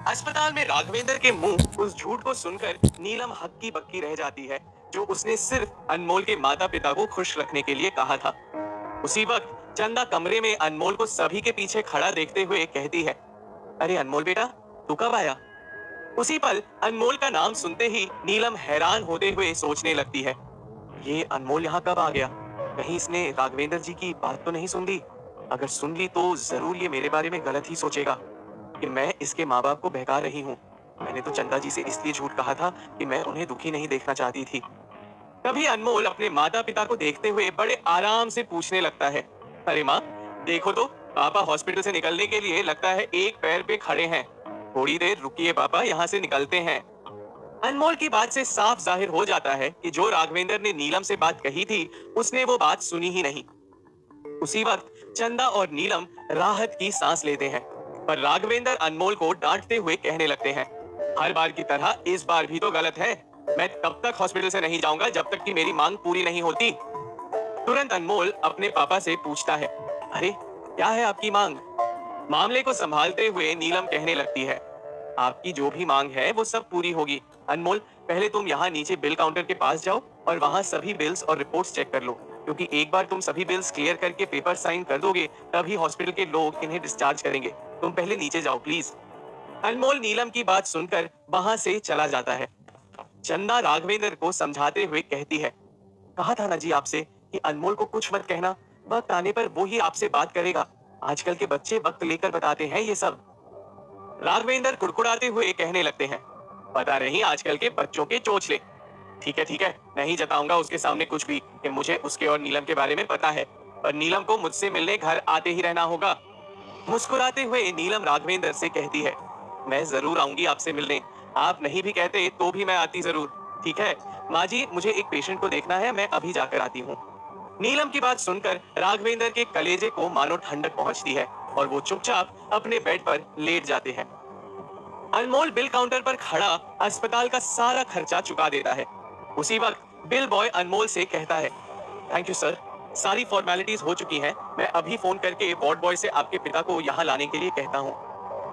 अस्पताल में राघवेंद्र के मुंह उस झूठ को सुनकर नीलम हक्की बक्की रह जाती है जो उसने सिर्फ अनमोल के माता पिता को खुश रखने के लिए कहा था। उसी वक्त चंदा कमरे में अनमोल को सभी के पीछे खड़ा देखते हुए कहती है, अरे अनमोल बेटा, तू कब आया? उसी पल अनमोल का नाम सुनते ही नीलम हैरान होते हुए सोचने लगती है, ये अनमोल यहाँ कब आ गया? कहीं इसने राघवेंद्र जी की बात तो नहीं सुन ली? अगर सुन ली तो जरूर ये मेरे बारे में गलत ही सोचेगा कि मैं इसके माँ बाप को बहका रही हूँ। मैंने तो चंदा जी से इसलिए झूठ कहा था कि मैं उन्हें दुखी नहीं देखना चाहती थी। तभी अनमोल अपने माता पिता को देखते हुए बड़े आराम से पूछने लगता है, अरे माँ, देखो तो पापा हॉस्पिटल से निकलने के लिए लगता है एक पैर पे खड़े हैं। थोड़ी देर रुकिए पापा, यहाँ से निकलते हैं। अनमोल की बात से साफ जाहिर हो जाता है कि जो राघवेंद्र ने नीलम से बात कही थी उसने वो बात सुनी ही नहीं। उसी वक्त चंदा और नीलम राहत की सांस लेते हैं, पर राघवेंद्र अनमोल को डांटते हुए कहने लगते हैं, हर बार की तरह इस बार भी तो गलत है। मैं तब तक हॉस्पिटल से नहीं जाऊंगा जब तक कि मेरी मांग पूरी नहीं होती। तुरंत अनमोल अपने पापा से पूछता है, अरे क्या है आपकी मांग? मामले को संभालते हुए नीलम कहने लगती है, आपकी जो भी मांग है वो सब पूरी होगी। अनमोल, पहले तुम यहाँ नीचे बिल काउंटर के पास जाओ और वहाँ सभी बिल्स और रिपोर्ट्स चेक कर लो, क्योंकि एक बार तुम सभी बिल्स क्लियर करके पेपर साइन कर दोगे तभी हॉस्पिटल के लोग इन्हें डिस्चार्ज करेंगे। तुम पहले नीचे जाओ प्लीज। अनमोल नीलम की बात सुनकर वहां से चला जाता है। चंदा राघवेंद्र को समझाते हुए कहती है, कहा था ना जी आपसे कि अनमोल को कुछ मत कहना, वक्त आने पर वो ही आपसे बात करेगा। आजकल के बच्चे वक्त लेकर बताते हैं ये सब। राघवेंद्र कुड़कुड़ाते हुए कहने लगते हैं, पता नहीं आजकल के बच्चों के चोचले। ठीक है, नहीं जताऊंगा उसके सामने कुछ भी कि मुझे उसके और नीलम के बारे में पता है, पर नीलम को मुझसे मिलने घर आते ही रहना होगा। मुस्कुराते हुए नीलम राघवेंद्र से कहती है, मैं जरूर आऊंगी आपसे मिलने। आप नहीं भी कहते तो भी मैं आती जरूर। ठीक है माँ जी, मुझे एक पेशेंट को देखना है, मैं अभी जाकर आती हूँ। नीलम की बात सुनकर राघवेंद्र के कलेजे को मानो ठंडक पहुंचती है और वो चुपचाप अपने बेड पर लेट जाते हैं। अनमोल बिल काउंटर पर खड़ा अस्पताल का सारा खर्चा चुका देता है। उसी वक्त बिल बॉय अनमोल से कहता है, थैंक यू सर, सारी फॉर्मेलिटीज हो चुकी हैं। मैं अभी फोन करके वार्ड बॉय से आपके पिता को यहाँ लाने के लिए कहता हूँ।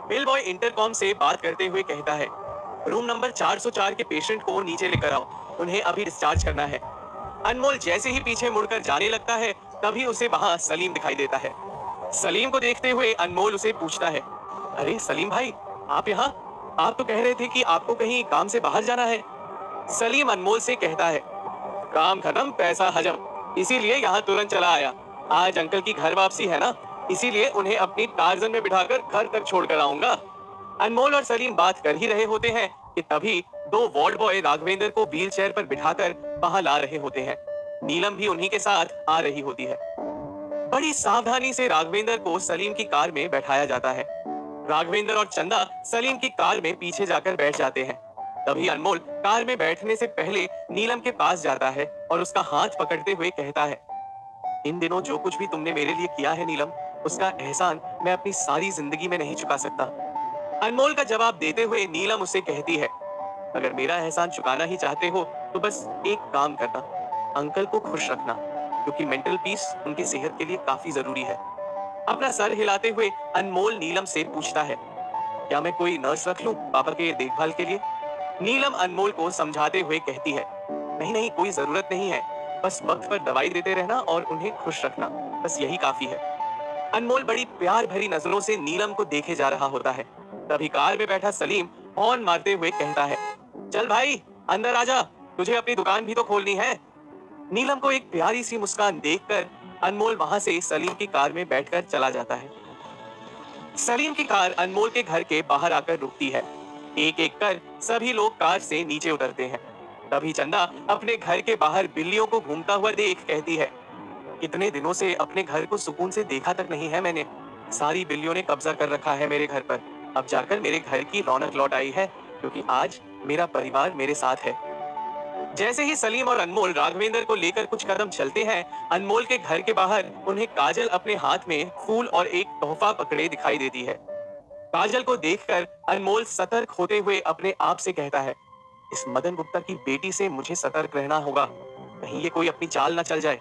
बिल बॉय इंटरकॉम से बात करते हुए कहता है, रूम नंबर 404 के पेशेंट को नीचे लेकर आओ, उन्हें अभी डिस्चार्ज करना है। अनमोल जैसे ही पीछे मुड़कर जाने लगता है तभी उसे वहां सलीम दिखाई देता है। सलीम को देखते हुए अनमोल उसे पूछता है, अरे सलीम भाई, आप यहाँ? आप तो कह रहे थे कि आपको कहीं काम से बाहर जाना है। सलीम अनमोल से कहता है, काम खत्म पैसा हजम, इसीलिए यहाँ तुरंत चला आया। आज अंकल की घर वापसी है ना, इसीलिए उन्हें अपनी टार्जन में बिठाकर घर तक छोड़कर आऊंगा। अनमोल और सलीम बात कर ही रहे होते हैं कि तभी दो वार्ड बॉय राघवेंद्र को व्हील चेयर पर बिठाकर वहां ला रहे होते हैं। नीलम भी उन्हीं के साथ आ रही होती है। बड़ी सावधानी से राघवेंद्र को सलीम की कार में बैठाया जाता है। राघवेंद्र और चंदा सलीम की कार में पीछे जाकर बैठ जाते हैं। तभी अनमोल कार में बैठने से पहले नीलम के पास जाता है और उसका हाथ पकड़ते हुए कहता है, इन दिनों जो कुछ भी तुमने मेरे लिए किया है नीलम, उसका एहसान मैं अपनी सारी जिंदगी में नहीं चुका सकता। अनमोल का जवाब देते हुए नीलम उसे कहती है, अगर मेरा एहसान चुकाना ही चाहते हो तो बस एक काम करना, अंकल को खुश रखना, क्योंकि मेंटल पीस उनकी सेहत के लिए काफी जरूरी है। अपना सर हिलाते हुए अनमोल नीलम से पूछता है, क्या मैं कोई नर्स रख लूं पापा के देखभाल के लिए? नीलम अनमोल को समझाते हुए कहती है, नहीं नहीं, कोई जरूरत नहीं है, बस वक्त पर दवाई देते रहना और उन्हें खुश रखना, बस यही काफी है। अनमोल बड़ी प्यार भरी नजरों से नीलम को देखे जा रहा होता है। तभी कार में बैठा सलीम हॉर्न मारते हुए कहता है, चल भाई अंदर आजा, तुझे अपनी दुकान भी तो खोलनी है। नीलम को एक प्यारी सी मुस्कान देखकर अनमोल वहां से सलीम की कार में बैठकर चला जाता है। सलीम की कार अनमोल के घर के बाहर आकर रुकती है। एक एक कर सभी लोग कार से नीचे उतरते हैं। तभी चंदा अपने घर के बाहर बिल्लियों को घूमता हुआ देख कहती है, कितने दिनों से अपने घर को सुकून से देखा तक नहीं है मैंने। सारी बिल्लियों ने कब्जा कर रखा है मेरे घर पर। अब जाकर मेरे घर की रौनक लौट आई है, क्योंकि आज मेरा परिवार मेरे साथ है। जैसे ही सलीम और अनमोल राघवेंद्र को लेकर कुछ कदम चलते हैं, अनमोल के घर के बाहर उन्हें काजल अपने हाथ में फूल और एक तोहफा पकड़े दिखाई देती है। काजल को देखकर अनमोल सतर्क होते हुए अपने आप से कहता है, इस मदन गुप्ता की बेटी से मुझे सतर्क रहना होगा, कहीं ये कोई अपनी चाल न चल जाए।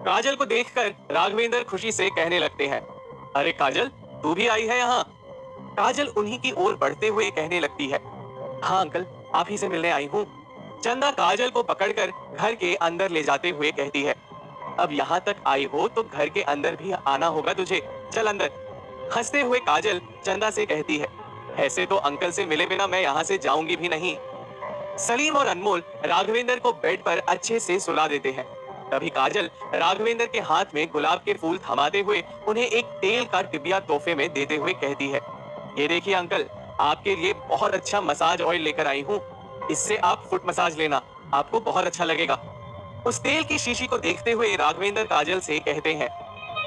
काजल को देखकर राघवेंद्र खुशी से कहने लगते हैं, अरे काजल, तू भी आई है यहाँ? काजल उन्हीं की ओर बढ़ते हुए कहने लगती है, हाँ अंकल, आप ही से मिलने आई हूँ। चंदा काजल को पकड़कर घर के अंदर ले जाते हुए कहती है, अब यहाँ तक आई हो तो घर के अंदर भी आना होगा तुझे, चल अंदर। हंसते हुए काजल चंदा से कहती है, ऐसे तो अंकल से मिले बिना मैं यहाँ से जाऊंगी भी नहीं। सलीम और अनमोल राघवेंद्र को बेड पर अच्छे से सुला देते हैं। तभी काजल राघवेंद्र के हाथ में गुलाब के फूल थमाते हुए उन्हें एक तेल का डिबिया तोहफे में देते हुए कहती है, ये देखिए अंकल, आपके लिए बहुत अच्छा मसाज ऑयल लेकर आई हूँ, इससे आप फुट मसाज लेना, आपको बहुत अच्छा लगेगा। उस तेल की शीशी को देखते हुए राघवेंद्र काजल से कहते हैं,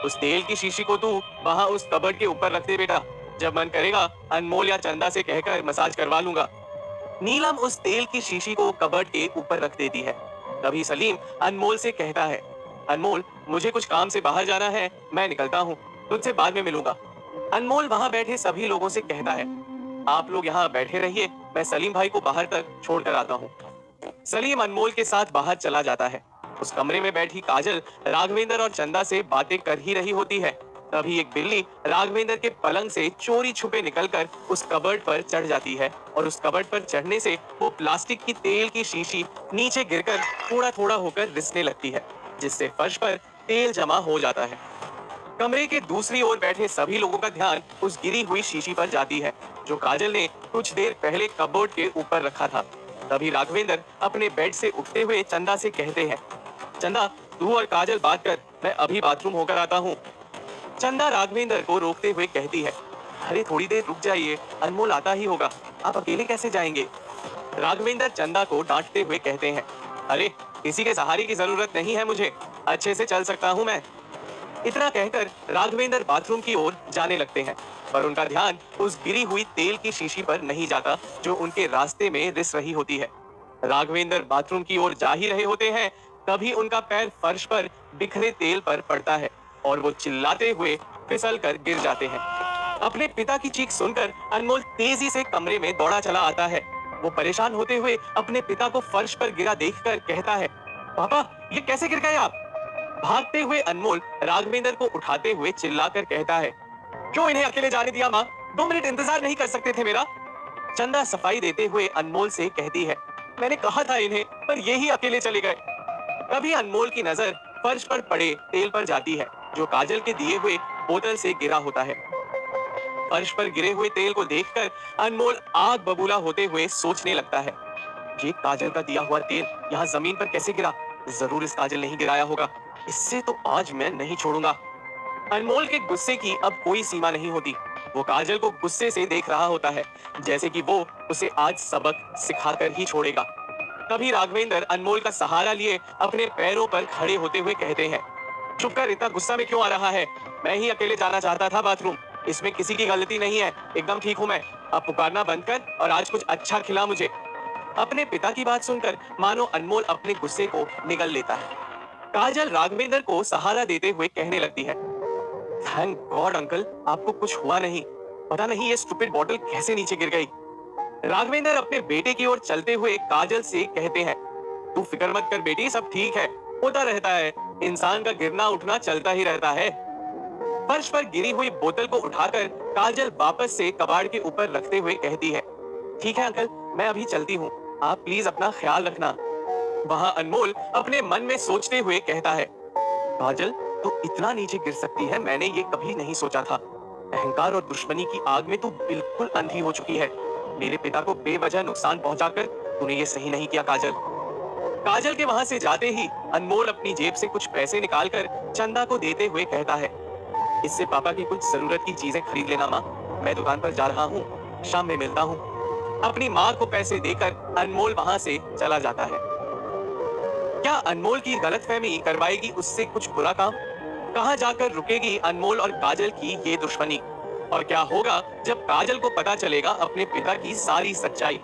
उस तेल की शीशी को तू वहाँ उस कबर्ड के ऊपर रख दे बेटा, जब मन करेगा अनमोल या चंदा से कहकर मसाज करवा लूंगा। नीलम उस तेल की शीशी को कबर्ड के ऊपर रख देती है। तभी सलीम अनमोल से कहता है, अनमोल, मुझे कुछ काम से बाहर जाना है, मैं निकलता हूँ, तुझसे बाद में मिलूंगा। अनमोल वहाँ बैठे सभी लोगों से कहता है, आप लोग यहाँ बैठे रहिए, मैं सलीम भाई को बाहर तक छोड़ कर आता हूँ। सलीम अनमोल के साथ बाहर चला जाता है। उस कमरे में बैठी काजल राघवेंद्र और चंदा से बातें कर ही रही होती है। तभी एक बिल्ली राघवेंद्र के पलंग से चोरी छुपे निकलकर उस कबर्ड पर चढ़ जाती है और उस कबर्ड पर चढ़ने से वो प्लास्टिक की तेल की शीशी नीचे गिरकर थोड़ा थोड़ा होकर रिसने लगती है, जिससे फर्श पर तेल जमा हो जाता है। कमरे के दूसरी ओर बैठे सभी लोगों का ध्यान उस गिरी हुई शीशी पर जाती है, जो काजल ने कुछ देर पहले कबोर्ड के ऊपर रखा था। तभी राघवेंद्र अपने बेड से उठते हुए चंदा से कहते हैं, चंदा, तू और काजल बात कर, मैं अभी बाथरूम होकर आता हूँ। चंदा राघवेंद्र को रोकते हुए कहती है, अरे थोड़ी देर रुक जाइए, अनमोल आता ही होगा, आप अकेले कैसे जाएंगे। राघवेंद्र चंदा को डांटते हुए कहते हैं, अरे किसी के सहारे की जरूरत नहीं है मुझे, अच्छे से चल सकता हूँ मैं। इतना कहकर राघवेंद्र बाथरूम की ओर जाने लगते हैं, पर उनका ध्यान उस गिरी हुई तेल की शीशी पर नहीं जाता जो उनके रास्ते में रिस रही होती है। राघवेंद्र बाथरूम की ओर जा ही रहे होते हैं, तभी उनका पैर फर्श पर बिखरे तेल पर पड़ता है और वो चिल्लाते हुए फिसल कर गिर जाते हैं। अपने पिता की चीख सुनकर अनमोल तेजी से कमरे में दौड़ा चला आता है। वो परेशान होते हुए अपने पिता को फर्श पर गिरा देखकर कहता है, पापा, ये कैसे गिर गए आप। भागते हुए अनमोल राघवेंद्र को उठाते हुए चिल्लाकर कहता है, क्यों इन्हें अकेले जाने दिया माँ, 2 मिनट इंतजार नहीं कर सकते थे मेरा। चंदा सफाई देते हुए अनमोल से कहती है, मैंने कहा था इन्हें, पर ये ही अकेले चले गए। तभी अनमोल की नजर फर्श पर पड़े तेल पर जाती है, जो काजल के दिए हुए बोतल से गिरा होता है। फर्श पर गिरे हुए तेल को देखकर अनमोल आग बबूला होते हुए सोचने लगता है, ये काजल का दिया हुआ तेल यहाँ जमीन पर कैसे गिरा, जरूर इस काजल ने ही गिराया होगा, इससे तो आज मैं नहीं छोड़ूंगा। अनमोल के गुस्से की अब कोई सीमा नहीं होती। वो काजल को गुस्से से देख रहा होता है, जैसे कि वो उसे आज सबक सिखाकर ही छोड़ेगा। तभी राघवेंद्र अनमोल का सहारा लिए अपने पैरों पर खड़े होते हुए कहते हैं, चुप कर, इतना गुस्सा में क्यों आ रहा है, मैं ही अकेले जाना चाहता था बाथरूम, इसमें किसी की गलती नहीं है, एकदम ठीक हूँ मैं, अब पुकारना बंद कर और आज कुछ अच्छा खिला मुझे। अपने पिता की बात सुनकर मानो अनमोल अपने गुस्से को निगल लेता है। काजल राघवेंद्र को सहारा देते हुए कहने लगती है, थैंक गॉड अंकल, आपको कुछ हुआ नहीं, पता नहीं ये स्टूपिड बॉटल कैसे नीचे गिर गई। राघवेंद्र अपने बेटे की ओर चलते हुए काजल से कहते हैं, तू फिक्र मत कर बेटी, सब ठीक है, होता रहता है, इंसान का गिरना उठना चलता ही रहता है। फर्श पर गिरी हुई बोतल को उठाकर काजल वापस से कबाड़ के ऊपर रखते हुए कहती है, ठीक है अंकल, मैं अभी चलती हूँ, आप प्लीज अपना ख्याल रखना। वहां अनमोल अपने मन में सोचते हुए कहता है, काजल, तू इतना नीचे गिर सकती है, मैंने ये कभी नहीं सोचा था। अहंकार और दुश्मनी की आग में तू बिल्कुल अंधी हो चुकी है। मेरे पिता को बेवजह नुकसान पहुंचाकर तूने ये सही नहीं किया काजल। काजल के वहां से जाते ही अनमोल अपनी जेब से कुछ पैसे निकालकर चंदा को देते हुए कहता है, इससे पापा की कुछ जरूरत की चीजें खरीद लेना माँ, मैं दुकान पर जा रहा हूँ, शाम में मिलता हूँ। अपनी माँ को पैसे देकर अनमोल वहां से चला जाता है। क्या अनमोल की गलतफहमी करवाएगी उससे कुछ बुरा काम? कहां जाकर रुकेगी अनमोल और काजल की ये दुश्मनी? और क्या होगा जब काजल को पता चलेगा अपने पिता की सारी सच्चाई?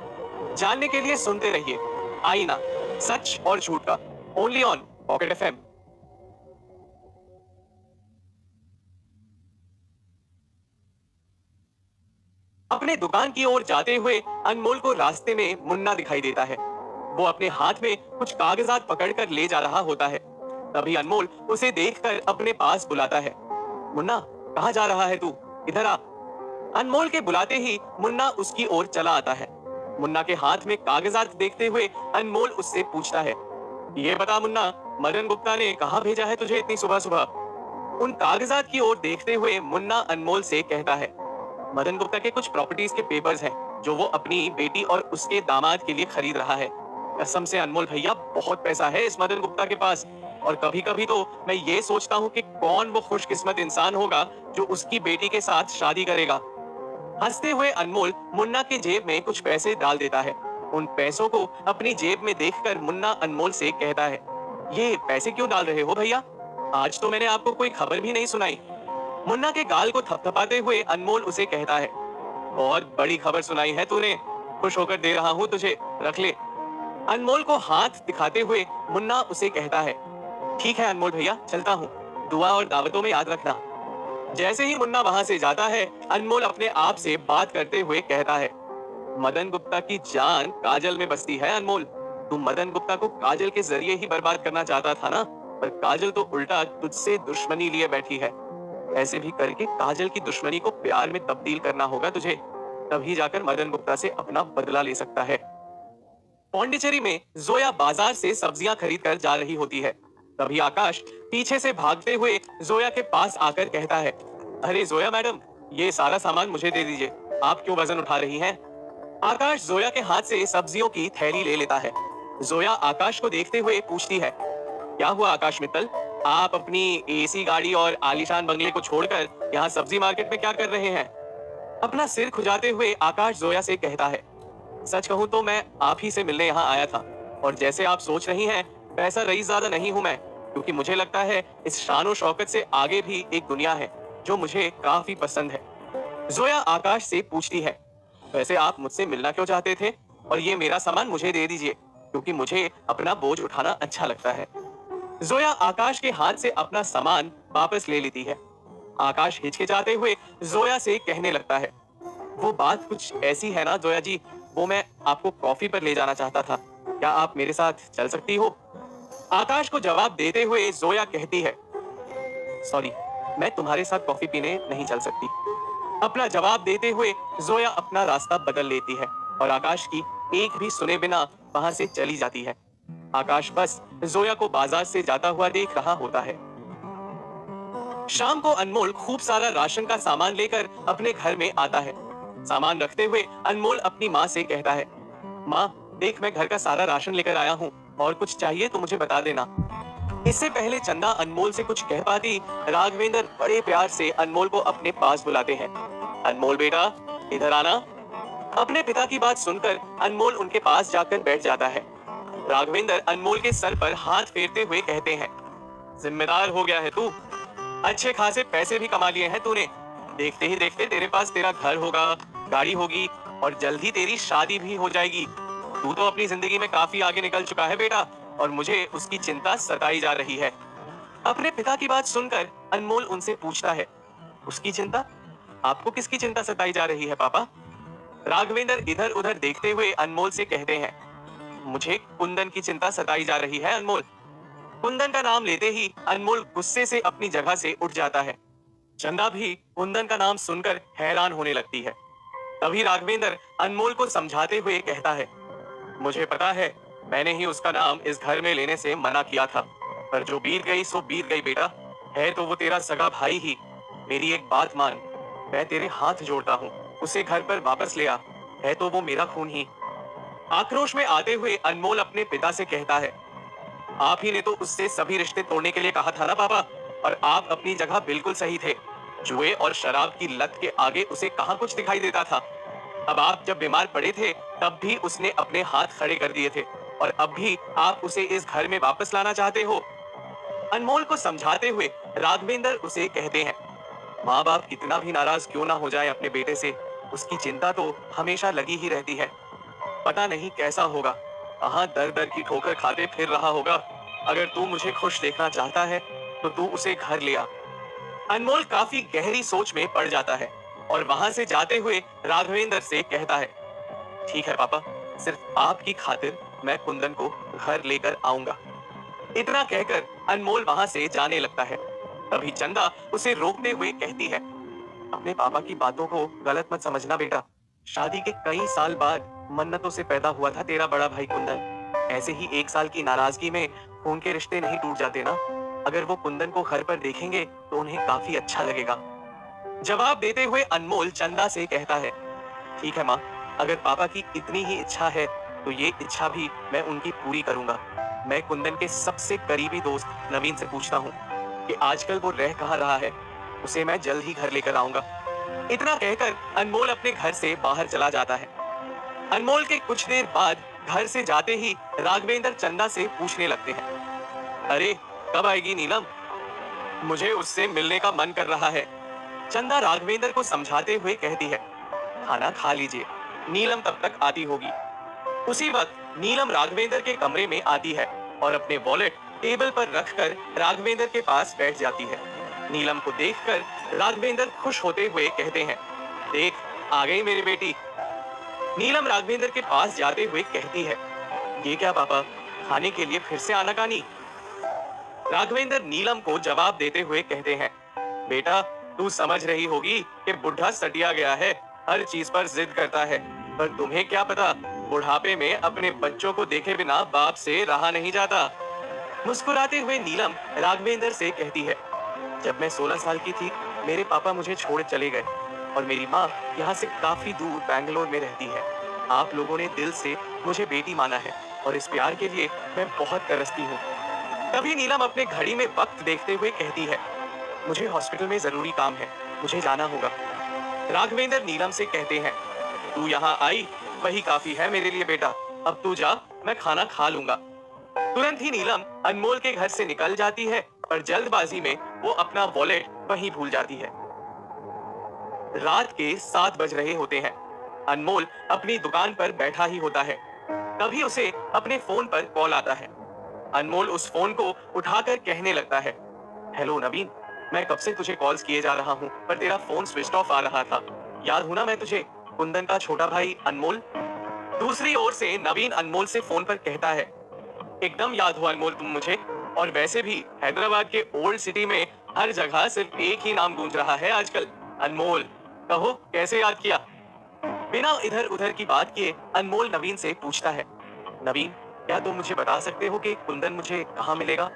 जानने के लिए सुनते रहिए आईना, सच और झूठ का, ओनली ऑन पॉकेट एफएम। अपने दुकान की ओर जाते हुए अनमोल को रास्ते में मुन्ना दिखाई देता है। वो अपने हाथ में कुछ कागजात पकड़कर ले जा रहा होता है। तभी अनमोल उसे देखकर अपने पास बुलाता है, मुन्ना, कहाँ जा रहा है तू, इधर आ। अनमोल के बुलाते ही मुन्ना उसकी ओर चला आता है। मुन्ना के हाथ में कागजात देखते हुए अनमोल उससे पूछता है, ये बता मुन्ना, मदन गुप्ता ने कहाँ भेजा है तुझे इतनी सुबह सुबह? उन कागजात की ओर देखते हुए मुन्ना अनमोल से कहता है, मदन गुप्ता के कुछ प्रॉपर्टीज के पेपर्स हैं जो वो अपनी बेटी और उसके दामाद के लिए खरीद रहा है। कसम से अनमोल भैया, बहुत पैसा है इस मदन गुप्ता के पास, और कभी कभी तो मैं ये सोचता हूँ कि कौन वो खुशकिस्मत इंसान होगा जो उसकी बेटी के साथ शादी करेगा। हंसते हुए अनमोल मुन्ना के जेब में कुछ पैसे डाल देता है। उन पैसों को अपनी जेब में देखकर मुन्ना अनमोल से कहता है, ये पैसे क्यों डाल रहे हो भैया? आज तो मैंने आपको कोई खबर भी नहीं सुनाई। मुन्ना के गाल को थपथपाते हुए अनमोल उसे कहता है, बहुत बड़ी खबर सुनाई है तूने, खुश होकर दे रहा हूँ तुझे, रख ले। अनमोल को हाथ दिखाते हुए मुन्ना उसे कहता है, ठीक है अनमोल भैया, चलता हूँ, दुआ और दावतों में याद रखना। जैसे ही मुन्ना वहां से जाता है, अनमोल अपने आप से बात करते हुए कहता है, मदन गुप्ता की जान काजल में बसती है अनमोल। तू मदन गुप्ता को काजल के जरिए ही बर्बाद करना चाहता था ना, पर काजल तो उल्टा तुझसे दुश्मनी लिए बैठी है। ऐसे भी करके काजल की दुश्मनी को प्यार में तब्दील करना होगा तुझे, तभी जाकर मदन गुप्ता से अपना बदला ले सकता है। पौंडीचेरी में जोया बाजार से सब्जियां खरीद कर जा रही होती है। तभी आकाश पीछे से भागते हुए जोया के पास आकर कहता है, अरे जोया मैडम, ये सारा सामान मुझे दे दीजिए, आप क्यों वजन उठा रही हैं? आकाश जोया के हाथ से सब्जियों की थैली ले लेता है। जोया आकाश को देखते हुए पूछती है, क्या हुआ आकाश मित्तल, आप अपनी एसी गाड़ी और आलीशान बंगले को छोड़कर यहाँ सब्जी मार्केट में क्या कर रहे हैं? अपना सिर खुजाते हुए आकाश जोया से कहता है, सच कहूँ तो मैं आप ही से मिलने यहाँ आया था, और जैसे आप सोच रही हैं, पैसा रईस ज्यादा नहीं हूँ मैं, क्योंकि मुझे लगता है इस शानो शौकत से आगे भी एक दुनिया है जो मुझे काफी पसंद है। जोया आकाश से पूछती है, वैसे आप मुझसे मिलना क्यों चाहते थे? और ये मेरा सामान मुझे दे दीजिए, क्योंकि मुझे अपना बोझ उठाना अच्छा लगता है। जोया आकाश के हाथ से अपना सामान वापस ले लेती है। आकाश हिचकिचाते हुए जोया से कहने लगता है, वो बात कुछ ऐसी है ना जोया जी, वो मैं आपको कॉफी पर ले जाना चाहता था, क्या आप मेरे साथ चल सकती हो? आकाश को जवाब देते हुए जोया कहती है, सॉरी, मैं तुम्हारे साथ कॉफी पीने नहीं चल सकती। अपना जवाब देते हुए जोया अपना रास्ता बदल लेती है और आकाश की एक भी सुने बिना वहां से चली जाती है। आकाश बस जोया को बाजार से जाता हुआ देख रहा होता है। शाम को अनमोल खूब सारा राशन का सामान लेकर अपने घर में आता है। सामान रखते हुए अनमोल अपनी माँ से कहता है, माँ देख, मैं घर का सारा राशन लेकर आया हूँ, और कुछ चाहिए तो मुझे बता देना। इससे पहले चंदा अनमोल से कुछ कह पाती, राघवेंद्र बड़े प्यार से अनमोल को अपने पास बुलाते हैं। अनमोल बेटा, इधर आना। अपने पिता की बात सुनकर अनमोल उनके पास जाकर बैठ जाता है। राघवेंद्र अनमोल के सर पर हाथ फेरते हुए कहते हैं, जिम्मेदार हो गया है तू, अच्छे खासे पैसे भी कमा लिए हैं तूने। देखते ही देखते तेरे पास तेरा घर होगा, गाड़ी होगी, और जल्द ही तेरी शादी भी हो जाएगी। तू तो अपनी जिंदगी में काफी आगे निकल चुका है बेटा, और मुझे उसकी चिंता सताई जा रही है। अपने पिता की बात सुनकर अनमोल उनसे पूछता है, उसकी चिंता? आपको किसकी चिंता सताई जा रही है पापा? राघवेंद्र इधर उधर देखते हुए अनमोल से कहते हैं, मुझे कुंदन की चिंता सताई जा रही है अनमोल। कुंदन का नाम लेते ही अनमोल गुस्से से अपनी जगह से उठ जाता है। चंदा भी कुंदन का नाम सुनकर हैरान होने लगती है। तभी राघवेंद्र अनमोल को समझाते हुए कहता है, मुझे पता है, मैंने ही उसका नाम इस घर में लेने से मना किया था, पर जो बीत गई सो बीत गई बेटा, है तो वो तेरा सगा भाई ही। मेरी एक बात मान, मैं तेरे हाथ जोड़ता हूँ, उसे घर पर वापस ले आ, है तो वो मेरा खून ही। आक्रोश में आते हुए अनमोल अपने पिता से कहता है, आप ही ने तो उससे सभी रिश्ते तोड़ने के लिए कहा था ना पापा, और आप अपनी जगह बिल्कुल सही थे। जुए और शराब की लत के आगे उसे कहाँ कुछ दिखाई देता था। अब आप जब बीमार पड़े थे तब भी उसने अपने हाथ खड़े कर दिए थे, और अब भी आप उसे इस घर में वापस लाना चाहते हो। अनमोल को समझाते हुए राघवेंद्र उसे कहते हैं, माँ बाप कितना भी नाराज क्यों ना हो जाए अपने बेटे से, उसकी चिंता तो हमेशा लगी ही रहती है। पता नहीं कैसा होगा, कहाँ दर दर की ठोकर खाते फिर रहा होगा। अगर तू मुझे खुश देखना चाहता है तो तू उसे घर ले आ। अनमोल काफी गहरी सोच में पड़ जाता है और वहां से जाते हुए राघवेंद्र से कहता है, ठीक है पापा, सिर्फ आपकी खातिर मैं कुंदन को घर लेकर आऊंगा। इतना कहकर अनमोल वहां से जाने लगता है। तभी चंदा उसे रोकते हुए कहती है, अपने पापा की बातों को गलत मत समझना बेटा। शादी के कई साल बाद मन्नतों से पैदा हुआ था तेरा बड़ा भाई कुंदन। ऐसे ही 1 साल की नाराजगी में खून के रिश्ते नहीं टूट जाते ना। अगर वो कुंदन को घर पर देखेंगे तो उन्हें काफी अच्छा लगेगा। जवाब देते हुए अनमोल चंदा से कहता है, ठीक है माँ, अगर पापा की इतनी ही इच्छा है तो ये इच्छा भी मैं उनकी पूरी करूंगा। मैं कुंदन के सबसे करीबी दोस्त नवीन से पूछता हूँ कि आजकल वो रह कहाँ रहा है। उसे मैं जल्द ही घर लेकर आऊंगा। इतना कहकर अनमोल अपने घर से बाहर चला जाता है। अनमोल के कुछ देर बाद घर से जाते ही राघवेंद्र चंदा से पूछने लगते हैं, अरे कब आएगी नीलम? मुझे उससे मिलने का मन कर रहा है। चंदा राघवेंद्र को समझाते हुए कहती है, खाना खा लीजिए, नीलम तब तक आती होगी। उसी वक्त नीलम राघवेंद्र के कमरे में आती है और अपने वॉलेट टेबल पर रखकर राघवेंद्र के पास बैठ जाती है। नीलम को देखकर राघवेंद्र खुश होते हुए कहते हैं, देख आ गई मेरी बेटी। नीलम राघवेंद्र के पास जाते हुए कहती है, ये क्या पापा, खाने के लिए फिर से आनाकानी? राघवेंद्र नीलम को जवाब देते हुए कहते हैं, बेटा तू समझ रही होगी कि बुढ़ा सटिया गया है, हर चीज पर जिद करता है। पर तुम्हें क्या पता, बुढ़ापे में अपने बच्चों को देखे बिना बाप से रहा नहीं जाता। मुस्कुराते हुए नीलम राघवेंद्र से कहती है, जब मैं 16 साल की थी मेरे पापा मुझे छोड़ चले गए और मेरी माँ यहाँ से काफी दूर बैंगलोर में रहती है। आप लोगों ने दिल से मुझे बेटी माना है और इस प्यार के लिए मैं बहुत तरसती हूँ। तभी नीलम अपने घड़ी में वक्त देखते हुए कहती है, मुझे हॉस्पिटल में जरूरी काम है, मुझे जाना होगा। राघवेंद्र नीलम से कहते हैं, तू यहाँ आई वही काफी है मेरे लिए बेटा, अब तू जा, मैं खाना खा लूंगा। तुरंत ही नीलम अनमोल के घर से निकल जाती है पर जल्दबाजी में वो अपना वॉलेट वहीं भूल जाती है। रात के 7 बज रहे होते हैं। अनमोल अपनी दुकान पर बैठा ही होता है। तभी उसे अपने फोन पर कॉल आता है। अनमोल उस फोन को उठाकर कहने लगता है, हेलो नवीन, मैं कब से तुझे कॉल्स किए जा रहा हूँ पर तेरा फोन स्विच ऑफ आ रहा था। याद हूँ ना मैं तुझे, कुंदन का छोटा भाई अनमोल? दूसरी ओर से नवीन अनमोल से फोन पर कहता है, एकदम याद हो अनमोल तुम मुझे, और वैसे भी हैदराबाद के ओल्ड सिटी में हर जगह सिर्फ एक ही नाम गूंज रहा है आजकल, अनमोल। कहो कैसे याद किया? बिना इधर उधर की बात किए अनमोल नवीन से पूछता है, नवीन क्या तुम मुझे बता सकते हो कि कुंदन मुझे कहाँ मिलेगा?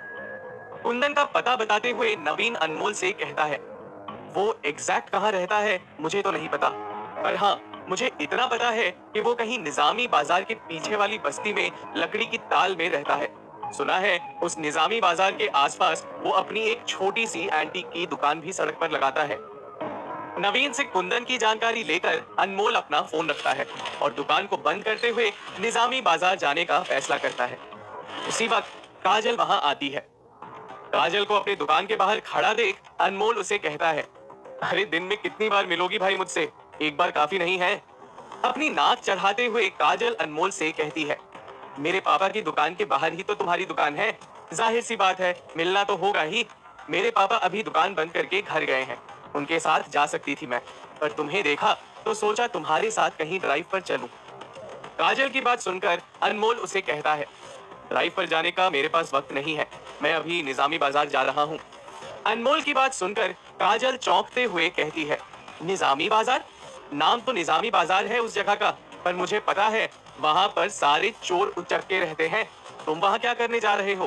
कुंदन का पता बताते हुए नवीन अनमोल से कहता है, वो एग्जैक्ट कहाँ रहता है मुझे तो नहीं पता, पर हाँ मुझे इतना पता है कि वो कहीं निजामी बाजार के पीछे वाली बस्ती में लकड़ी की ताल में रहता है। सुना है उस निजामी बाजार के आसपास वो अपनी एक छोटी सी एंटीक की दुकान भी सड़क पर लगाता है। नवीन से कुंदन की जानकारी लेकर अनमोल अपना फोन रखता है और दुकान को बंद करते हुए निजामी बाजार जाने का फैसला करता है। उसी वक्त काजल वहां आती है। काजल को अपनी दुकान के बाहर खड़ा देख अनमोल उसे कहता है, अरे दिन में कितनी बार मिलोगी भाई मुझसे, एक बार काफी नहीं है? अपनी नाक चढ़ाते हुए काजल अनमोल से कहती है, मेरे पापा की दुकान के बाहर ही तो तुम्हारी दुकान है, जाहिर सी बात है मिलना तो होगा ही। मेरे पापा अभी दुकान बंद करके घर गए हैं, उनके साथ जा सकती थी मैं, पर तुम्हें देखा तो सोचा तुम्हारे साथ कहीं ड्राइव पर चलूं। काजल की बात सुनकर अनमोल उसे कहता है, ड्राइव पर जाने का मेरे पास वक्त नहीं है, मैं अभी निजामी बाजार जा रहा हूँ। अनमोल की बात सुनकर काजल चौंकते हुए कहती है, निजामी बाजार? नाम तो निजामी बाजार है उस जगह का, पर मुझे पता है वहां पर सारे चोर उचक्के रहते हैं, तुम वहां क्या करने जा रहे हो?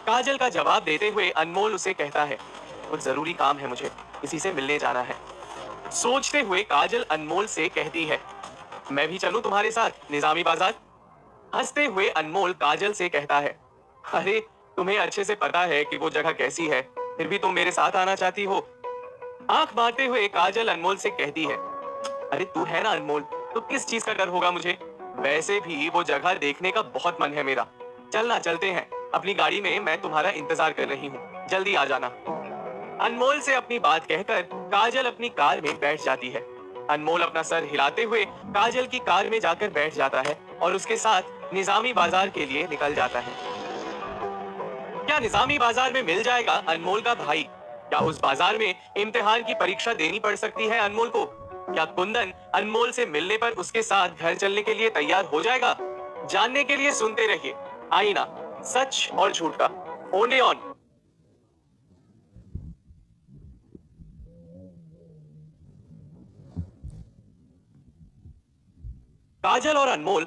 काजल का जवाब देते हुए अनमोल उसे कहता है, कुछ जरूरी काम है मुझे, किसी से मिलने जाना है। सोचते हुए काजल अनमोल से कहती है, मैं भी चलूं तुम्हारे साथ निजामी बाजार? हंसते हुए अनमोल काजल से कहता है, अरे तुम्हें अच्छे से पता है कि वो जगह कैसी है, फिर भी तुम मेरे साथ आना चाहती हो? आंख मारते हुए काजल अनमोल से कहती है, अरे तू है ना अनमोल, तो किस चीज का डर होगा मुझे? वैसे भी वो जगह देखने का बहुत मन है मेरा। चलना चलते हैं, अपनी गाड़ी में मैं तुम्हारा इंतजार कर रही हूँ, जल्दी आ जाना। अनमोल से अपनी बात कहकर काजल अपनी कार में बैठ जाती है। अनमोल अपना सर हिलाते हुए काजल की कार में जाकर बैठ जाता है और उसके साथ निजामी बाजार के लिए निकल जाता है। क्या निजामी बाजार में मिल जाएगा अनमोल का भाई? क्या उस बाजार में इम्तिहान की परीक्षा देनी पड़ सकती है अनमोल को? क्या कुंदन अनमोल से मिलने पर उसके साथ घर चलने के लिए तैयार हो जाएगा? जानने के लिए सुनते रहिए आईना, सच और झूठ का, ओनली ऑन। काजल और अनमोल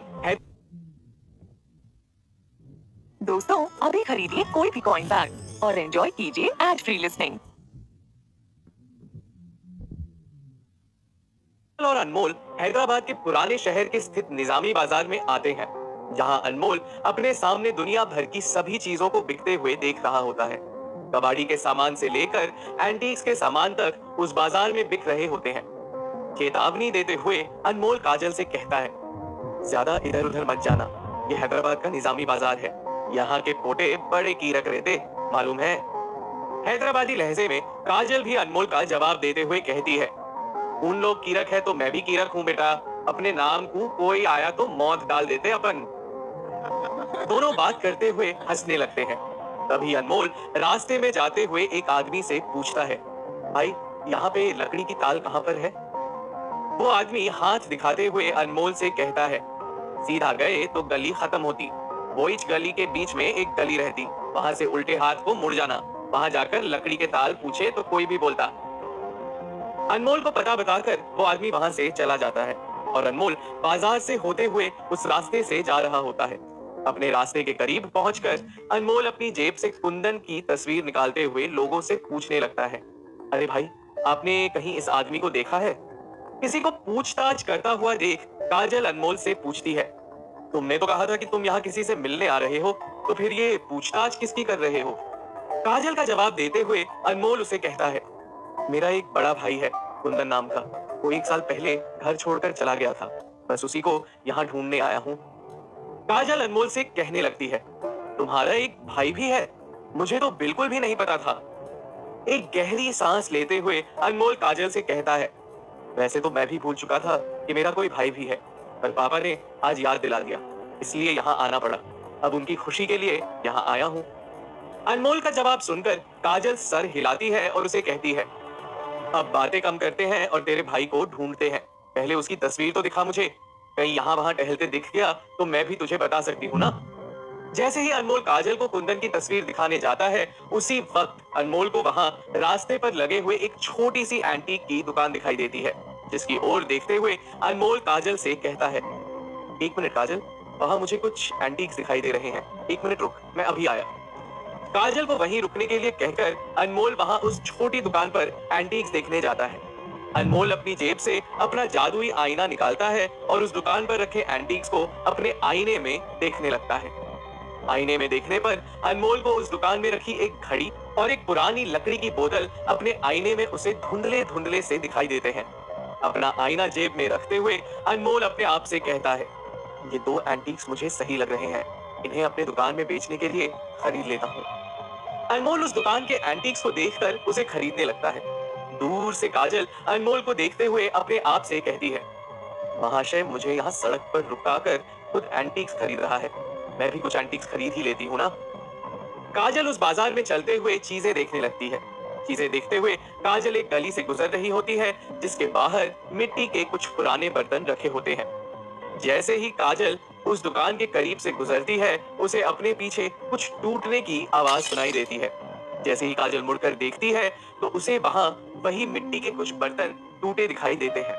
दोस्तों अभी खरीदिए कोई भी कॉइन बैग और एंजॉय कीजिए एड फ्री लिसनिंग। और अनमोल हैदराबाद के पुराने शहर के स्थित निजामी बाजार में आते हैं, जहां अनमोल अपने सामने दुनिया भर की सभी चीजों को बिकते हुए देख रहा होता है। कबाड़ी के सामान से लेकर एंटीक्स के सामान तक उस बाजार में बिक रहे होते हैं। चेतावनी देते हुए अनमोल काजल से कहता है, ज्यादा इधर उधर मत जाना, ये हैदराबाद का निजामी बाजार है, यहाँ के पोटे बड़े कीरक रहते, मालूम है। हैदराबादी लहजे में काजल भी अनमोल का जवाब देते हुए कहती है, उन लोग कीरक है तो मैं भी कीरक हूँ बेटा, अपने नाम को कोई आया तो मौत डाल देते अपन। दोनों बात करते हुए हंसने लगते हैं। तभी अनमोल रास्ते में जाते हुए एक आदमी से पूछता है, भाई यहाँ पे लकड़ी की ताल कहाँ पर है? वो आदमी हाथ दिखाते हुए अनमोल से कहता है, सीधा गए तो गली खत्म होती, वो इस गली के बीच में एक गली रहती, वहां से उल्टे हाथ को मुड़ जाना, वहां जाकर लकड़ी के ताल पूछे तो कोई भी बोलता। अनमोल को पता बताकर वो आदमी वहां से चला जाता है और अनमोल बाजार से होते हुए उस रास्ते से जा रहा होता है। अपने रास्ते के करीब पहुंचकर अनमोल अपनी जेब से कुंदन की तस्वीर निकालते हुए लोगों से पूछने लगता है, अरे भाई, आपने कहीं इस आदमी को देखा है? किसी को पूछताछ करता हुआ देख काजल अनमोल से पूछती है, तुमने तो कहा था कि तुम यहाँ किसी से मिलने आ रहे हो, तो फिर ये पूछताछ किसकी कर रहे हो? काजल का जवाब देते हुए अनमोल उसे कहता है, मेरा एक बड़ा भाई है कुंदन नाम का, वो 1 साल पहले घर छोड़कर चला गया था, बस उसी को यहाँ ढूंढने आया हूँ। काजल अनमोल से कहने लगती है, तुम्हारा एक भाई भी है? मुझे तो बिल्कुल भी नहीं पता था। एक गहरी सांस लेते हुए अनमोल काजल से कहता है, वैसे तो मैं भी भूल चुका था कि मेरा कोई भाई भी है, पर पापा ने आज याद दिला दिया, इसलिए यहाँ आना पड़ा। अब उनकी खुशी के लिए यहाँ आया हूँ। अनमोल का जवाब सुनकर काजल सर हिलाती है और उसे कहती है, अब बातें कम करते हैं और तेरे भाई को ढूंढते हैं, पहले उसकी तस्वीर तो दिखा मुझे, कहीं यहाँ वहां टहलते दिख गया तो मैं भी तुझे बता सकती हूँ ना। जैसे ही अनमोल काजल को कुंदन की तस्वीर दिखाने जाता है, उसी वक्त अनमोल को वहां रास्ते पर लगे हुए एक छोटी सी एंटीक की दुकान दिखाई देती है, जिसकी ओर देखते हुए अनमोल काजल से कहता है, 1 मिनट काजल, वहां मुझे कुछ एंटीक्स दिखाई दे रहे हैं, 1 मिनट रुक, मैं अभी आया। काजल को वहीं रुकने के लिए कहकर अनमोल वहां उस छोटी दुकान पर एंटीक्स देखने जाता है। अनमोल अपनी जेब से अपना जादुई आईना निकालता है और उस दुकान पर रखे एंटीक्स को अपने आईने में देखने लगता है। आईने में देखने पर अनमोल को उस दुकान में रखी एक घड़ी और एक पुरानी लकड़ी की बोतल अपने आईने में उसे धुंधले धुंधले से दिखाई देते हैं। अपना आईना जेब में रखते हुए अनमोल अपने आप से कहता है, ये 2 एंटीक्स मुझे सही लग रहे हैं, इन्हें अपने दुकान में बेचने के लिए खरीद लेता हूँ। अनमोल उस दुकान के एंटीक्स को देखकर उसे खरीदने लगता है। दूर से काजल अनमोल को देखते हुए अपने आप से कहती है, महाशय मुझे यहाँ सड़क पर रुकाकर खुद एंटीक्स खरीद रहा है, मैं भी कुछ एंटीक्स खरीद ही लेती हूँ ना। काजल उस बाजार में चलते हुए चीजें देखने लगती है। चीजें देखते हुए काजल एक गली से गुजर रही होती है, जिसके बाहर मिट्टी के कुछ पुराने बर्तन रखे होते हैं। जैसे ही काजल उस दुकान के करीब से गुजरती है, उसे अपने पीछे कुछ टूटने की आवाज सुनाई देती है। जैसे ही काजल मुड़कर देखती है तो उसे वहां वही मिट्टी के कुछ बर्तन टूटे दिखाई देते हैं।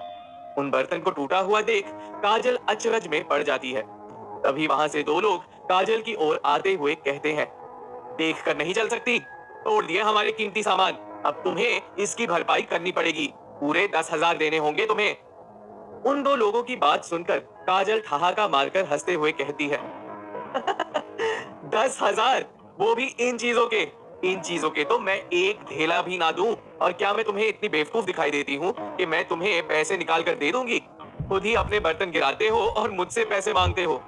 उन बर्तन को टूटा हुआ देख काजल अचरज में पड़ जाती है। तभी वहां से 2 लोग काजल की ओर आते हुए कहते हैं, देख कर नहीं चल सकती, तोड़ दिए हमारे कीमती सामान, अब तुम्हें इसकी भरपाई करनी पड़ेगी, पूरे 10,000 देने होंगे तुम्हें। उन 2 लोगों की बात सुनकर काजल ठहाका मारकर हंसते हुए कहती है, 10,000, वो भी इन चीजों के तो मैं एक ढेला भी ना दूं, और क्या मैं तुम्हें इतनी बेवकूफ दिखाई देती हूँ कि मैं तुम्हें पैसे निकाल कर दे दूंगी? खुद ही अपने बर्तन गिराते हो और मुझसे पैसे मांगते हो।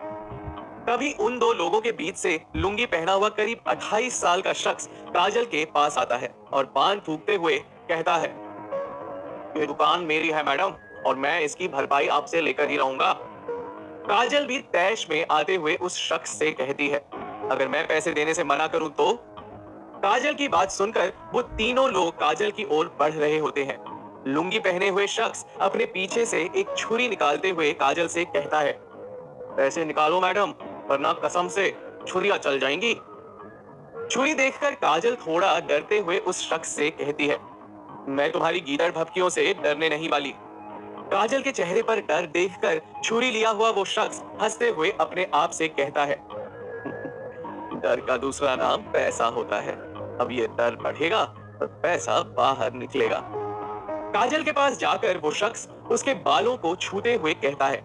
तभी उन 2 लोगों के बीच से लुंगी पहना हुआ करीब 28 साल का शख्स काजल के पास आता है और पान थूकते हुए कहता है, ये दुकान मेरी है मैडम, और मैं इसकी भरपाई आपसे लेकर ही रहूंगा। काजल भी तैश में आते हुए उस शख्स से कहती है, अगर मैं पैसे देने से मना करूं तो? काजल की बात सुनकर वो तीनों लोग काजल की ओर बढ़ रहे होते हैं। लुंगी पहने हुए शख्स अपने पीछे से एक छुरी निकालते हुए काजल से कहता है, पैसे निकालो मैडम, वरना कसम से छुरियां चल जाएंगी। छुरी देखकर काजल थोड़ा डरते हुए उस शख्स से कहती है, मैं तुम्हारी गीदड़ भभकियों से डरने नहीं वाली। काजल के चेहरे पर डर देखकर छुरी लिया हुआ वो शख्स हंसते हुए अपने आप से कहता है, डर का दूसरा नाम पैसा होता है। अब ये डर बढ़ेगा और पैसा बाहर निकलेगा। काजल के पास जाकर वो शख्स उसके बालों को छूते हुए कहता है,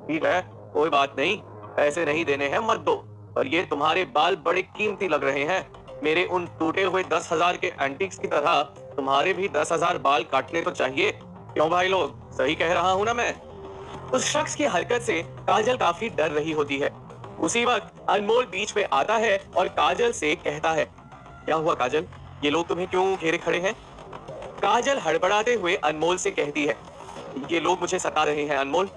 ठीक है, कोई बात नहीं, पैसे नहीं देने हैं मत दो, पर ये तुम्हारे बाल बड़े कीमती लग रहे हैं। मेरे उन टूटे हुए 10,000 के एंटीक्स की तरह तुम्हारे भी 10,000 बाल काटने तो चाहिए। क्यों भाई लोग, सही कह रहा हूं ना मैं? उस शख्स की हरकत से काजल काफी डर रही होती है। उसी वक्त अनमोल बीच में आता है और काजल से कहता है, क्या हुआ काजल, ये लोग तुम्हें क्यों घेरे खड़े हैं? काजल हड़बड़ाते हुए अनमोल से कहती है, ये लोग मुझे सता रहे हैं अनमोल।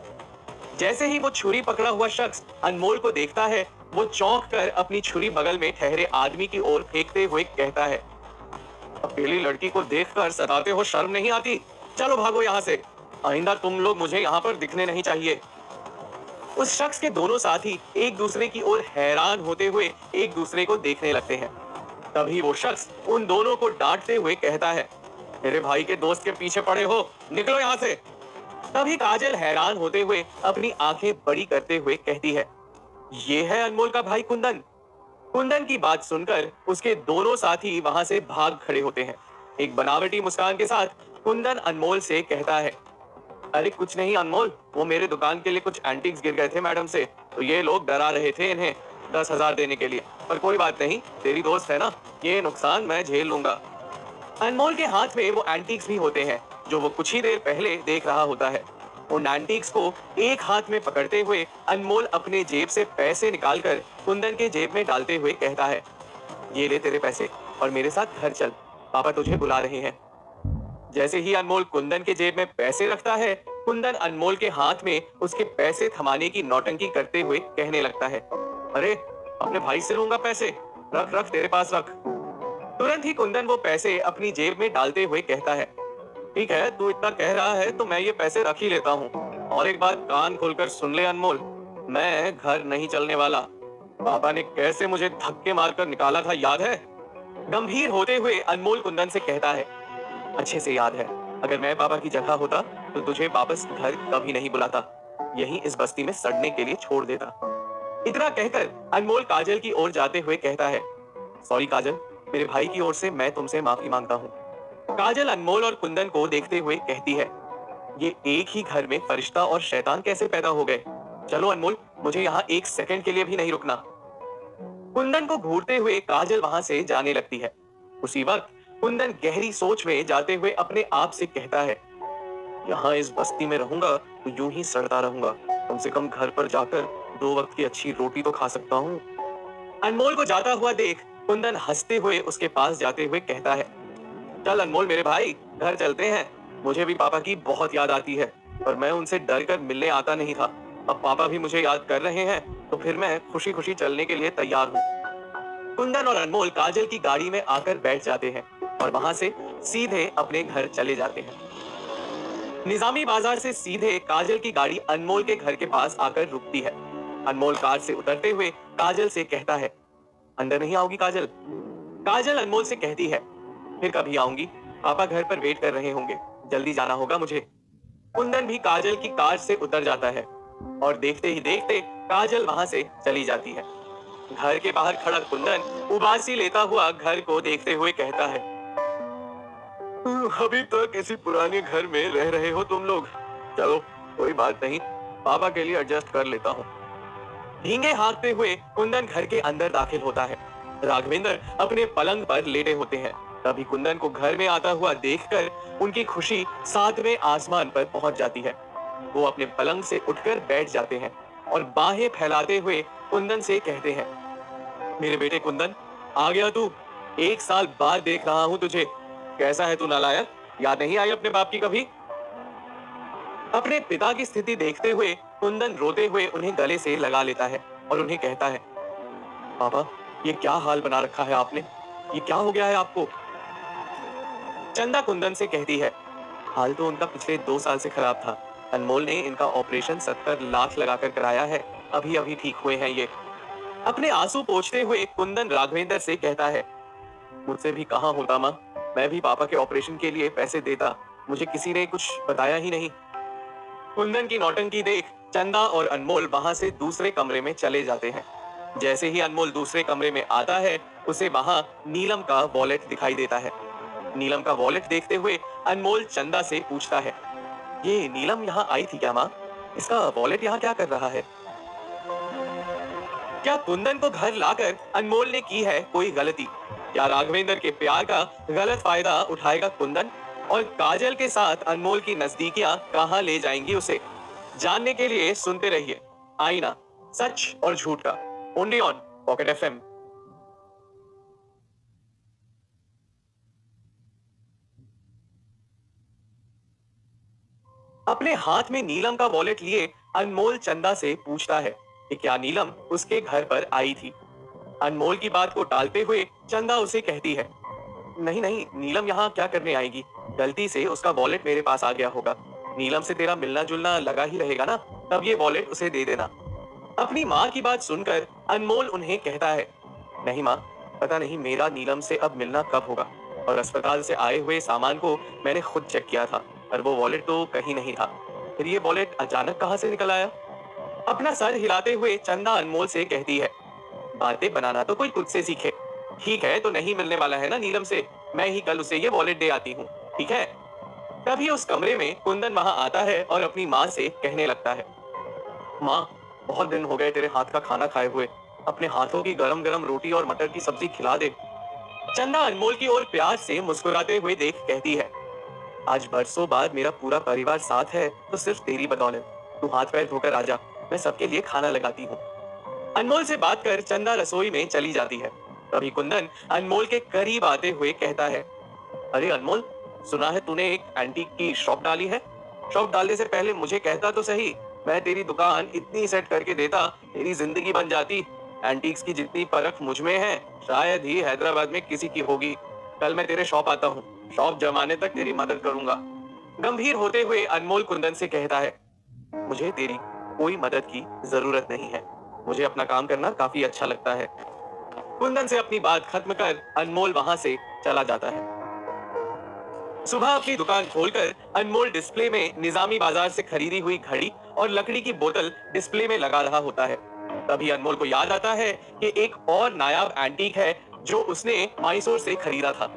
जैसे ही वो छुरी पकड़ा हुआ शख्स अनमोल को देखता है, वो चौंक कर अपनी छुरी बगल में ठहरे आदमी की ओर फेंकते हुए कहता है, अकेली लड़की को देखकर सताते हो, शर्म नहीं आती? चलो भागो यहाँ से, आइंदा तुम लोग मुझे यहाँ पर दिखने नहीं चाहिए। उस शख्स के दोनों साथी एक दूसरे की ओर हैरान होते हुए एक दूसरे को देखने लगते हैं। तभी वो शख्स उन दोनों को डांटते हुए कहता है, मेरे भाई के दोस्त के पीछे पड़े हो, निकलो यहाँ से। तभी काजल हैरान होते हुए अपनी आंखें बड़ी करते हुए कहती है, ये है अनमोल का भाई कुंदन। कुंदन की बात सुनकर उसके दोनों साथी वहां से भाग खड़े होते हैं। एक बनावटी मुस्कान के साथ कुंदन अनमोल से कहता है, अरे कुछ नहीं अनमोल, वो मेरे दुकान के लिए कुछ एंटीक्स गिर गए थे मैडम से, तो ये लोग डरा रहे थे इन्हें 10,000 देने के लिए, पर कोई बात नहीं, तेरी दोस्त है ना, ये नुकसान मैं झेल लूंगा। अनमोल के हाथ में वो एंटीक्स भी होते हैं जो वो कुछ ही देर पहले देख रहा होता है। उन एंटीक्स को एक हाथ में पकड़ते हुए अनमोल अपने जेब से पैसे निकालकर कुंदन के जेब में डालते हुए कहता है, ये ले तेरे पैसे और मेरे साथ घर चल, पापा तुझे बुला रहे हैं। जैसे ही अनमोल कुंदन के जेब में पैसे रखता है, कुंदन अनमोल के हाथ में उसके पैसे थमाने की नौटंकी करते हुए कहने लगता है, अरे अपने भाई से लूंगा पैसे, रख रख तेरे पास रख। तुरंत ही कुंदन वो पैसे अपनी जेब में डालते हुए कहता है, ठीक है, तू इतना कह रहा है तो मैं ये पैसे रख ही लेता हूँ। और एक बात कान खोलकर सुन ले अनमोल, मैं घर नहीं चलने वाला। पापा ने कैसे मुझे धक्के मारकर निकाला था याद है? गंभीर होते हुए अनमोल कुंदन से कहता है, अच्छे से याद है, अगर मैं पापा की जगह होता तो तुझे वापस घर कभी नहीं बुलाता, यहीं इस बस्ती में सड़ने के लिए छोड़ देता। इतना कहकर अनमोल काजल की ओर जाते हुए कहता है, सॉरी काजल, मेरे भाई की ओर से मैं तुमसे माफी मांगता हूँ। काजल अनमोल और कुंदन को देखते हुए कहती है, ये एक ही घर में फरिश्ता और शैतान कैसे पैदा हो गए? चलो अनमोल, मुझे यहाँ एक सेकंड के लिए भी नहीं रुकना। कुंदन को घूरते हुए काजल वहां से जाने लगती है। उसी वक्त कुंदन गहरी सोच में जाते हुए अपने आप से कहता है, यहाँ इस बस्ती में रहूंगा तो यूं ही सड़ता रहूंगा, कम से कम घर पर जाकर 2 वक्त की अच्छी रोटी तो खा सकता हूँ। अनमोल को जाता हुआ देख कुंदन हंसते हुए उसके पास जाते हुए कहता है, चल अनमोल मेरे भाई, घर चलते हैं। मुझे भी पापा की बहुत याद आती है, पर मैं उनसे डर कर मिलने आता नहीं था। अब पापा भी मुझे याद कर रहे हैं, तो फिर मैं खुशी खुशी चलने के लिए तैयार हूँ। कुंदन और अनमोल काजल की गाड़ी में आकर बैठ जाते हैं और वहां से सीधे अपने घर चले जाते हैं। निजामी बाजार से सीधे काजल की गाड़ी अनमोल के घर के पास आकर रुकती है। अनमोल कार से उतरते हुए काजल से कहता है, अंदर नहीं आओगी काजल? काजल अनमोल से कहती है, फिर कभी आऊंगी, पापा घर पर वेट कर रहे होंगे, जल्दी जाना होगा मुझे। कुंदन भी काजल की कार से उतर जाता है और देखते ही देखते काजल वहां से चली जाती है। घर के बाहर खड़ा कुंदन उबासी लेता हुआ घर को देखते हुए कहता है, अभी तक इसी पुराने घर में रह रहे हो तुम लोग, चलो कोई बात नहीं, पापा के लिए एडजस्ट कर लेता हूँ। धींगे हाँकते हुए कुंदन घर के अंदर दाखिल होता है। राघवेंद्र अपने पलंग पर लेटे होते हैं। तभी कुंदन को घर में आता हुआ देखकर उनकी खुशी 7वें आसमान पर पहुंच जाती है। वो अपने पलंग से उठकर बैठ जाते हैं और बाहें फैलाते हुए कुंदन से कहते हैं, मेरे बेटे कुंदन, आ गया तू? 1 साल बाद देख रहा हूं तुझे, कैसा है तू नालायक? याद नहीं आई अपने बाप की कभी? अपने पिता की स्थिति देखते हुए कुंदन रोते हुए उन्हें गले से लगा लेता है और उन्हें कहता है, पापा ये क्या हाल बना रखा है आपने, ये क्या हो गया है आपको? चंदा कुंदन से कहती है, हाल तो उनका पिछले 2 साल से खराब था। अनमोल ने इनका ऑपरेशन 70 लाख लगाकर कराया है, अभी अभी ठीक हुए हैं ये। अपने आंसू पोंछते हुए कुंदन राघवेंद्र से कहता है, मुझसे भी कहाँ होता माँ, मैं भी पापा के ऑपरेशन के लिए पैसे देता, मुझे किसी ने कुछ बताया ही नहीं। कुंदन की नौटंकी देख चंदा और अनमोल वहां से दूसरे कमरे में चले जाते हैं। जैसे ही अनमोल दूसरे कमरे में आता है, उसे वहां नीलम का वॉलेट दिखाई देता है। नीलम का वॉलेट देखते हुए अनमोल चंदा से पूछता है, ये नीलम यहाँ आई थी क्या माँ? इसका वॉलेट यहाँ क्या कर रहा है? क्या कुंदन को घर लाकर अनमोल ने की है कोई गलती? क्या राघवेंद्र के प्यार का गलत फायदा उठाएगा कुंदन? और काजल के साथ अनमोल की नजदीकियां कहां ले जाएंगी उसे? जानने के लिए सुनते रहिए आईना, सच और झूठ का, ओनली ऑन पॉकेट एफएम। अपने हाथ में नीलम का वॉलेट लिए अनमोल चंदा से पूछता है कि क्या नीलम उसके घर पर आई थी। अनमोल की बात को टालते हुए चंदा उसे कहती है, नहीं नहीं, नीलम यहाँ क्या करने आएगी? गलती से उसका वॉलेट मेरे पास आ गया होगा। नीलम से तेरा मिलना जुलना लगा ही रहेगा ना, तब ये वॉलेट उसे दे देना। अपनी माँ की बात सुनकर अनमोल उन्हें कहता है, नहीं माँ, पता नहीं मेरा नीलम से अब मिलना कब होगा। और अस्पताल से आए हुए सामान को मैंने खुद चेक किया था, पर वो वॉलेट तो कहीं नहीं था। फिर ये वॉलेट अचानक कहाँ से निकल आया? अपना सर हिलाते हुए चंदा अनमोल से कहती है, बातें बनाना तो कोई तुझसे सीखे। ठीक है, तो नहीं मिलने वाला है ना नीलम से, मैं ही कल उसे ये वॉलेट दे आती हूँ, ठीक है? तभी उस कमरे में कुंदन वहां आता है और अपनी माँ से कहने लगता है, माँ, बहुत दिन हो गए तेरे हाथ का खाना खाए हुए, अपने हाथों की गरम गरम रोटी और मटर की सब्जी खिला दे। चंदा अनमोल की ओर प्यार से मुस्कुराते हुए देख कहती है, आज बरसों बाद मेरा पूरा परिवार साथ है तो सिर्फ तेरी बदौलत। तू हाथ पैर धोकर आजा, मैं सबके लिए खाना लगाती हूँ। अनमोल से बात कर चंदा रसोई में चली जाती है। तभी कुंदन अनमोल के करीब आते हुए कहता है, अरे अनमोल, सुना है तूने एक एंटीक की शॉप डाली है? शॉप डालने से पहले मुझे कहता तो सही, मैं तेरी दुकान इतनी सेट करके देता, तेरी जिंदगी बन जाती। एंटीक्स की जितनी परख मुझ में है, शायद ही हैदराबाद में किसी की होगी। कल मैं तेरे शॉप आता हूँ, शॉप जमाने तक तेरी मदद करूंगा। गंभीर होते हुए अनमोल कुंदन से कहता है, मुझे तेरी कोई मदद की जरूरत नहीं है, मुझे अपना काम करना काफी अच्छा लगता है। कुंदन से अपनी बात खत्म कर अनमोल वहां से चला जाता है। सुबह अपनी दुकान खोलकर अनमोल डिस्प्ले में निजामी बाजार से खरीदी हुई घड़ी और लकड़ी की बोतल डिस्प्ले में लगा रहा होता है। तभी अनमोल को याद आता है कि एक और नायाब एंटीक है जो उसने मैसूर से खरीदा था।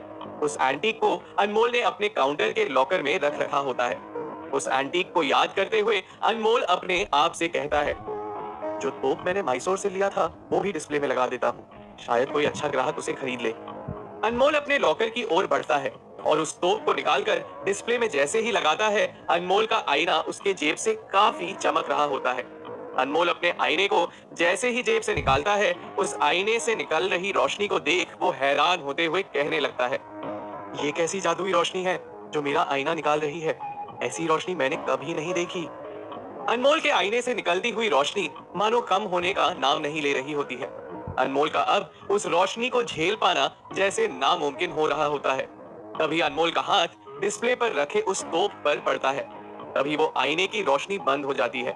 उस एंटीक को अनमोल ने अपने काउंटर के लॉकर में रख रखा होता है। उस एंटीक को याद करते हुए अनमोल अपने आप से कहता है, जो तोप मैंने मैसूर से लिया था वो भी डिस्प्ले में लगा देता हूँ, शायद कोई अच्छा ग्राहक उसे खरीद ले। अनमोल अपने लॉकर की ओर बढ़ता है और उस तोप को निकालकर डिस्प्ले में जैसे ही लगाता है, अनमोल का आईना उसके जेब से काफी चमक रहा होता है। अनमोल अपने आईने को जैसे ही जेब से निकालता है, उस आईने से निकल रही रोशनी को देख वो हैरान होते हुए कहने लगता है, ये कैसी जादुई रोशनी है जो मेरा आईना निकाल रही है? ऐसी रोशनी मैंने कभी नहीं देखी। अनमोल के आईने से निकलती हुई रोशनी मानो कम होने का नाम नहीं ले रही होती है। अनमोल का अब उस रोशनी को झेल पाना जैसे नामुमकिन हो रहा होता है। तभी अनमोल का हाथ डिस्प्ले पर रखे उस तोप पर पड़ता है। तभी वो आईने की रोशनी बंद हो जाती है।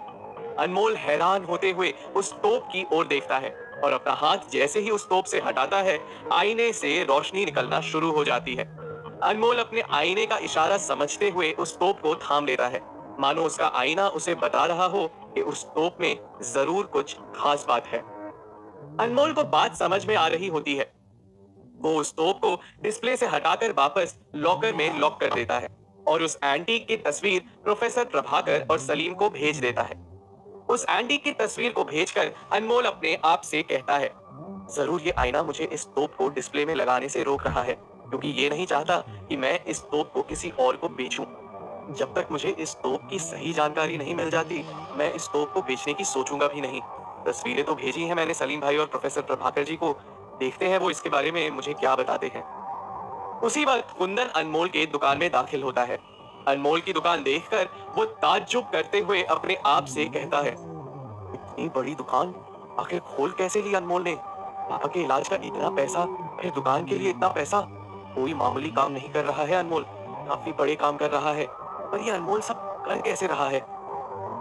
अनमोल हैरान होते हुए उस तोप की ओर देखता है और अपना हाथ जैसे ही उस तोप से हटाता है, आईने से रोशनी निकलना शुरू हो जाती है। अनमोल अपने आईने का इशारा समझते हुए उस तोप को थाम लेता है, मानो उसका आईना उसे बता रहा हो कि उस तोप में जरूर कुछ खास बात है। अनमोल को बात समझ में आ रही होती है। वो उस तोप को डिस्प्ले से हटाकर वापस लॉकर में लॉक कर देता है और उस एंटीक की तस्वीर प्रोफेसर प्रभाकर और सलीम को भेज देता है। उस एंटीक की तस्वीर को भेजकर अनमोल अपने आप से कहता है, जरूर ये आईना मुझे इस तोप को डिस्प्ले में लगाने से रोक रहा है, क्योंकि ये नहीं चाहता कि मैं इस तोप को किसी और को बेचूं। जब तक मुझे इस तोप की सही जानकारी नहीं मिल जाती, मैं इस तोप को बेचने की सोचूंगा भी नहीं। तस्वीरें तो भेजी हैं मैंने सलीम भाई और प्रोफेसर प्रभाकर जी को, देखते हैं वो इसके बारे में मुझे क्या बताते हैं। उसी वक्त कुंदन अनमोल के दुकान में दाखिल होता है। अनमोल की दुकान देखकर वो ताज्जुब करते हुए अपने आप से कहता है, इतनी बड़ी दुकान आखिर खोल कैसे ली अनमोल ने? पापा के इलाज का इतना पैसा, फिर दुकान के लिए इतना पैसा। कोई मामूली काम नहीं कर रहा है अनमोल, काफी बड़े काम कर रहा है। पर ये अनमोल सब कर कैसे रहा है?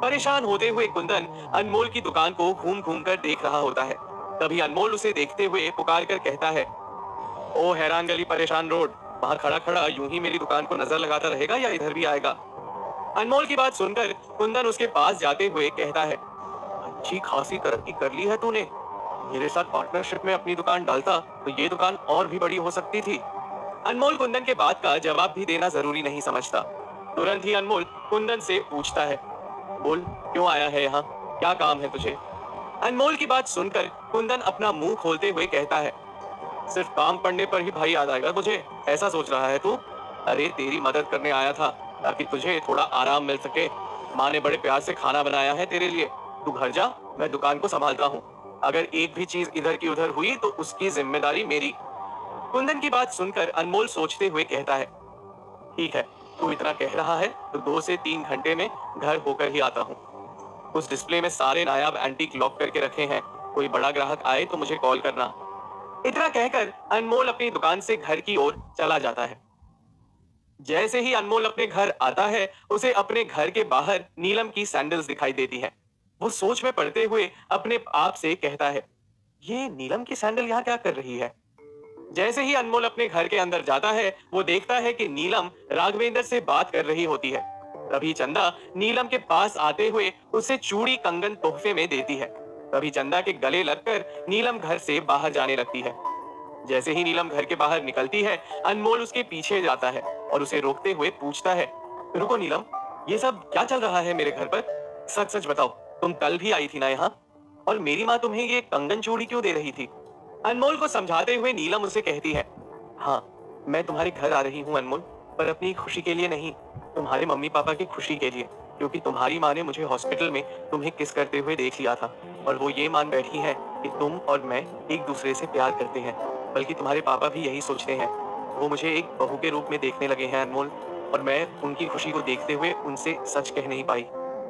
परेशान होते हुए कुंदन अनमोल की दुकान को घूम घूम कर देख रहा होता है। तभी अनमोल उसे देखते हुए पुकार कर कहता है, ओ हैरान गली परेशान रोड, वहां खड़ा खड़ा यूं ही मेरी दुकान को नजर लगाता रहेगा या इधर भी आएगा? अनमोल की बात सुनकर कुंदन उसके पास जाते हुए कहता है, अच्छी खासी तरक्की कर ली है तूने। मेरे साथ पार्टनरशिप में अपनी दुकान डालता तो ये दुकान और भी बड़ी हो सकती थी। अनमोल कुंदन के बात का जवाब भी देना जरूरी नहीं समझता। तुरंत ही अनमोल कुंदन से पूछता है, बोल क्यों आया है यहाँ, क्या काम है तुझे? अनमोल की बात सुनकर कुंदन अपना मुंह खोलते हुए कहता है, सिर्फ काम पड़ने पर ही भाई याद आएगा तुझे, ऐसा सोच रहा है तू? अरे तेरी मदद करने आया था ताकि तुझे थोड़ा आराम मिल सके। माँ ने बड़े प्यार से खाना बनाया है तेरे लिए। तू घर जा, मैं दुकान को संभालता हूँ। अगर एक भी चीज इधर की उधर हुई तो उसकी जिम्मेदारी मेरी। कुंदन की बात सुनकर अनमोल सोचते हुए कहता है, ठीक है, तू इतना कह रहा है तो 2 से 3 घंटे में घर होकर ही आता हूँ। उस डिस्प्ले में सारे नायाब एंटीक लॉक करके रखे हैं, कोई बड़ा ग्राहक आए तो मुझे कॉल करना। इतना कहकर अनमोल अपनी दुकान से घर की ओर चला जाता है। जैसे ही अनमोल अपने घर आता है, उसे अपने घर के बाहर नीलम की सैंडल्स दिखाई देती हैं। वो सोच में पड़ते हुए अपने आप से कहता है, ये नीलम की सैंडल यहाँ क्या कर रही है? जैसे ही अनमोल अपने घर के अंदर जाता है, वो देखता है कि नीलम राघवेंद्र से बात कर रही होती है। तभी चंदा नीलम के पास आते हुए उसे चूड़ी कंगन तोहफे में देती है। तभी चंदा के गले लगकर नीलम घर से बाहर जाने लगती है। जैसे ही नीलम घर के बाहर निकलती है, अनमोल उसके पीछे जाता है और उसे रोकते हुए पूछता है, रुको नीलम, ये सब क्या चल रहा है मेरे घर पर? सच सच बताओ, तुम कल भी आई थी ना यहाँ? और मेरी माँ तुम्हें ये कंगन चूड़ी क्यों दे रही थी? अनमोल को समझाते हुए नीलम उसे कहती है, हाँ, मैं तुम्हारे घर आ रही हूँ अनमोल, पर अपनी खुशी के लिए नहीं, तुम्हारे मम्मी पापा की खुशी के लिए। क्योंकि तुम्हारी माँ ने मुझे हॉस्पिटल में तुम्हें किस करते हुए देख लिया था और वो ये मान बैठी है कि तुम और मैं एक दूसरे से प्यार करते हैं। बल्कि तुम्हारे पापा भी यही सोचते हैं। वो मुझे एक बहू के रूप में देखने लगे हैं अनमोल, और मैं उनकी खुशी को देखते हुए उनसे सच कह नहीं पाई।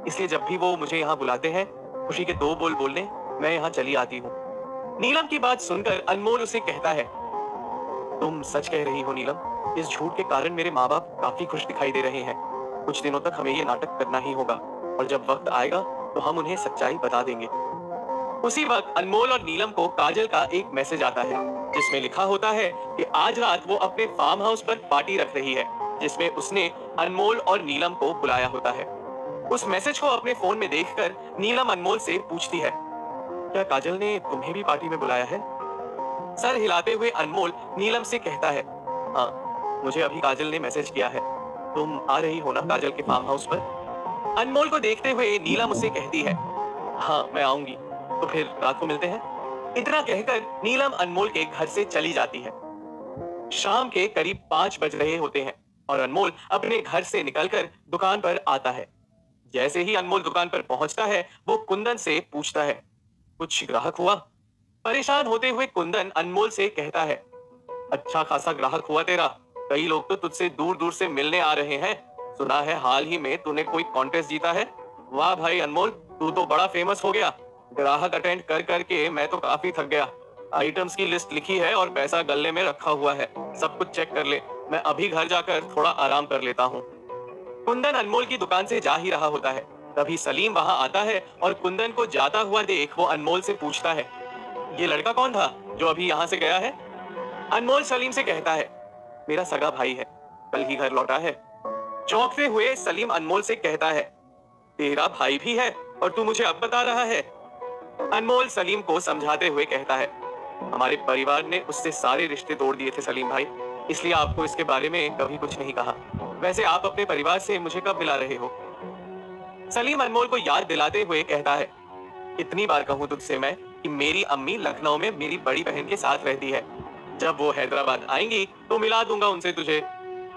इसलिए जब भी वो मुझे यहाँ बुलाते हैं, खुशी के 2 बोल बोलने मैं यहाँ चली आती हूँ। नीलम की बात सुनकर अनमोल उसे कहता है, तुम सच कह रही हो नीलम, इस झूठ के कारण मेरे माँ बाप काफी खुश दिखाई दे रहे हैं। कुछ दिनों तक हमें ये नाटक करना ही होगा और जब वक्त आएगा तो हम उन्हें सच्चाई बता देंगे। उसी वक्त अनमोल और नीलम को काजल का एक मैसेज आता है, जिसमें लिखा होता है कि आज रात वो अपने फार्म हाउस पर पार्टी रख रही है, जिसमें उसने अनमोल और नीलम को बुलाया होता है। उस मैसेज को अपने फोन में देखकर नीलम अनमोल से पूछती है, क्या काजल ने तुम्हें भी पार्टी में बुलाया है? सर हिलाते हुए अनमोल नीलम से कहता है, हाँ, मुझे अभी काजल ने मैसेज किया है। तुम आ रही हो ना काजल के फार्म हाउस पर? अनमोल को देखते हुए नीलम उसे कहती है, हाँ मैं आऊंगी, तो फिर रात को मिलते हैं। इतना कहकर नीलम अनमोल के घर से चली जाती है। शाम के करीब 5 बज रहे होते हैं और अनमोल अपने घर से निकलकर दुकान पर आता है। जैसे ही अनमोल दुकान पर पहुंचता है, वो कुंदन से पूछता है, कुछ ग्राहक हुआ? परेशान होते हुए कुंदन अनमोल से कहता है, अच्छा खासा ग्राहक हुआ तेरा, कई लोग तो तुझसे दूर दूर से मिलने आ रहे हैं। सुना है हाल ही में तूने कोई कॉन्टेस्ट जीता है। वाह भाई अनमोल, तू तो बड़ा फेमस हो गया। ग्राहक अटेंड कर करके मैं तो काफी थक गया। आइटम्स की लिस्ट लिखी है और पैसा गले में रखा हुआ है, सब कुछ चेक कर ले। मैं अभी घर जाकर थोड़ा आराम कर लेता हूँ। कुंदन अनमोल की दुकान से जा ही रहा होता है, तभी सलीम वहां आता है और कुंदन को जाता हुआ देख वो अनमोल से पूछता है, ये लड़का कौन था जो अभी यहाँ से गया है? अनमोल सलीम से कहता है, मेरा सगा भाई है, कल ही घर लौटा है। चौंकते हुए सलीम अनमोल से कहता है, तेरा भाई भी है और तू मुझे अब बता रहा है? अनमोल सलीम को समझाते हुए कहता है, हमारे परिवार ने उससे सारे रिश्ते तोड़ दिए थे सलीम भाई, इसलिए आपको इसके बारे में कभी कुछ नहीं कहा। वैसे आप अपने परिवार से मुझे कब मिला रहे हो? सलीम अनमोल को याद दिलाते हुए कहता है, इतनी बार कहूं तुझसे मैं कि मेरी अम्मी लखनऊ में मेरी बड़ी बहन के साथ रहती है। जब वो हैदराबाद आएंगी तो मिला दूंगा उनसे तुझे।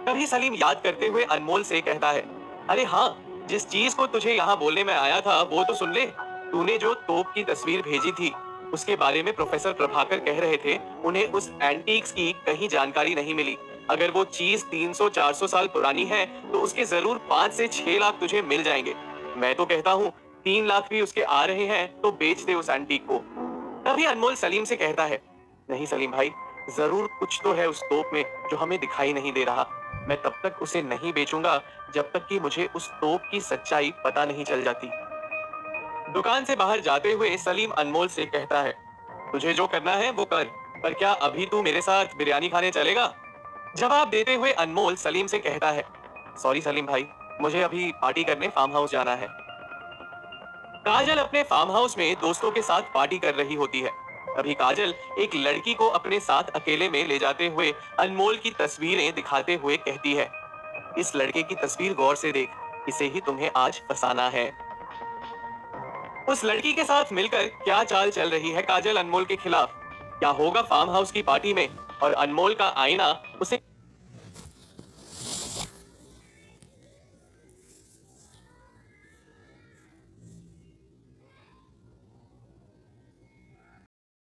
तभी सलीम याद करते हुए अनमोल से कहता है, अरे हाँ, जिस चीज को तुझे यहाँ बोलने में आया था वो तो सुन ले। तूने जो तोप की तस्वीर भेजी थी, उसके बारे में प्रोफेसर प्रभाकर कह रहे थे उन्हें उस एंटीक्स की कहीं जानकारी नहीं मिली। अगर वो चीज 300-400 साल पुरानी है तो उसके जरूर 5 से 6 लाख तुझे मिल जाएंगे। मैं तो कहता हूँ 3 लाख भी उसके आ रहे हैं तो बेच दे उस एंटीक को। तभी अनमोल सलीम से कहता है, नहीं सलीम भाई, जरूर कुछ तो है उस तोप में जो हमें दिखाई नहीं दे रहा। मैं तब तक उसे नहीं बेचूंगा जब तक कि मुझे उस तोप की सच्चाई पता नहीं चल जाती। दुकान से बाहर जाते हुए सलीम अनमोल से कहता है, तुझे जो करना है वो कर, पर क्या अभी तू मेरे साथ बिरयानी खाने चलेगा? जवाब देते हुए अनमोल सलीम से कहता है, सॉरी सलीम भाई, मुझे अभी पार्टी करने फार्म हाउस जाना है। काजल अपने फार्म हाउस में दोस्तों के साथ पार्टी कर रही होती है। तभी काजल एक लड़की को अपने साथ अकेले में ले जाते हुए अनमोल की तस्वीरें दिखाते हुए कहती है, इस लड़के की तस्वीर गौर से देख, इसे ही तुम्हें आज फंसाना है। उस लड़की के साथ मिलकर क्या चाल चल रही है काजल अनमोल के खिलाफ? क्या होगा फार्म हाउस की पार्टी में? और अनमोल का आईना उसे